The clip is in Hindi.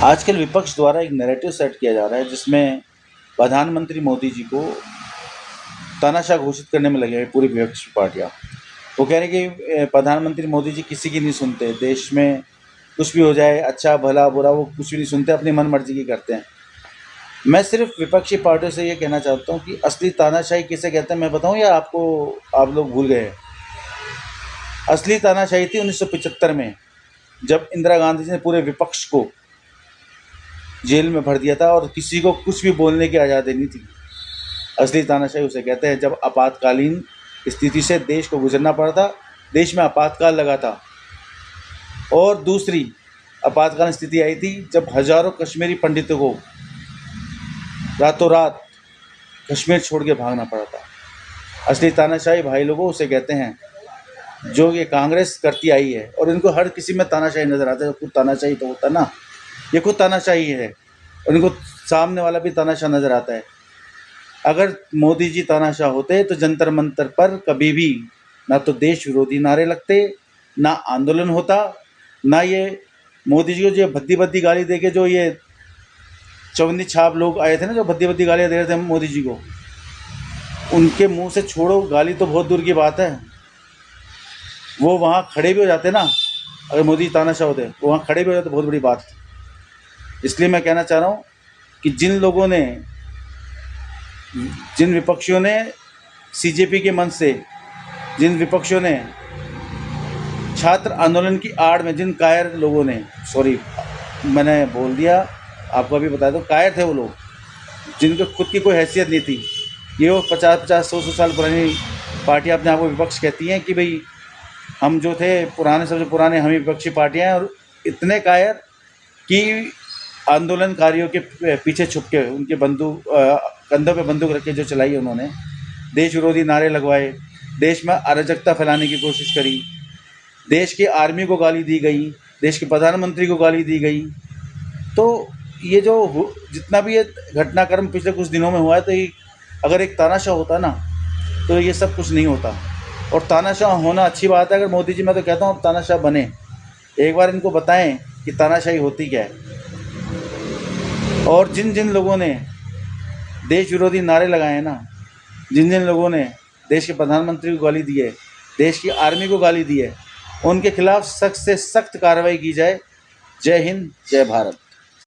आजकल विपक्ष द्वारा एक नैरेटिव सेट किया जा रहा है जिसमें प्रधानमंत्री मोदी जी को तानाशाह घोषित करने में लगे हैं पूरी विपक्षी पार्टियां। वो कह रहे हैं कि प्रधानमंत्री मोदी जी किसी की नहीं सुनते, देश में कुछ भी हो जाए, अच्छा भला बुरा, वो कुछ भी नहीं सुनते, अपनी मन मर्जी की करते हैं। मैं सिर्फ विपक्षी पार्टियों से ये कहना चाहता हूँ कि असली तानाशाही किसे कहते हैं मैं बताऊँ या आपको आप लोग भूल गए हैं? असली तानाशाही थी 1975 में, जब इंदिरा गांधी जी ने पूरे विपक्ष को जेल में भर दिया था और किसी को कुछ भी बोलने की आज़ादी नहीं थी। असली तानाशाही उसे कहते हैं जब आपातकालीन स्थिति से देश को गुजरना पड़ा था, देश में आपातकाल लगा था। और दूसरी आपातकालीन स्थिति आई थी जब हजारों कश्मीरी पंडितों को रातों रात कश्मीर छोड़ के भागना पड़ा था। असली तानाशाही भाई लोगों उसे कहते हैं जो ये कांग्रेस करती आई है, और इनको हर किसी में तानाशाही नज़र आता है। खुद तानाशाही तो होता ना, ये खुद तानाशाही है और इनको सामने वाला भी तानाशाह नज़र आता है। अगर मोदी जी तानाशाह होते तो जंतर मंतर पर कभी भी ना तो देश विरोधी नारे लगते, ना आंदोलन होता, ना ये मोदी जी को जो भद्दी भद्दी गाली दे के जो ये चवन्नी छाप लोग आए थे ना, जो भद्दी भद्दी गालियाँ दे रहे थे मोदी जी को, उनके मुंह से छोड़ो, गाली तो बहुत दूर की बात है, वो वहाँ खड़े भी हो जाते ना। अगर मोदी तानाशाह होते तो वहाँ खड़े भी हो जाते, बहुत बड़ी बात। इसलिए मैं कहना चाह रहा हूँ कि जिन विपक्षियों ने सीजेपी के मंच से, जिन विपक्षियों ने छात्र आंदोलन की आड़ में, जिन कायर लोगों ने, सॉरी मैंने बोल दिया, आपको अभी बता दो, कायर थे वो लोग, जिनके खुद की कोई हैसियत नहीं थी। ये वो 50-50, 100-100 साल पुरानी पार्टियाँ अपने आप को विपक्ष कहती हैं कि भाई हम जो थे पुराने, सबसे पुराने हम ही विपक्षी पार्टियाँ हैं। और इतने कायर कि आंदोलनकारियों के पीछे छुप के उनके कंधों पे बंदूक रख के जो चलाई उन्होंने, देश विरोधी नारे लगवाए, देश में अराजकता फैलाने की कोशिश करी, देश की आर्मी को गाली दी गई, देश के प्रधानमंत्री को गाली दी गई। तो ये जो जितना भी ये घटनाक्रम पिछले कुछ दिनों में हुआ है, तो ये अगर एक तानाशाह होता ना तो ये सब कुछ नहीं होता। और तानाशाह होना अच्छी बात है। अगर मोदी जी, मैं तो कहता हूँ तानाशाह बने, एक बार इनको बताएं कि तानाशाही होती क्या है। और जिन जिन लोगों ने देश विरोधी नारे लगाए हैं ना, जिन जिन लोगों ने देश के प्रधानमंत्री को गाली दी है, देश की आर्मी को गाली दी है, उनके खिलाफ सख्त से सख्त कार्रवाई की जाए। जय हिंद, जय भारत।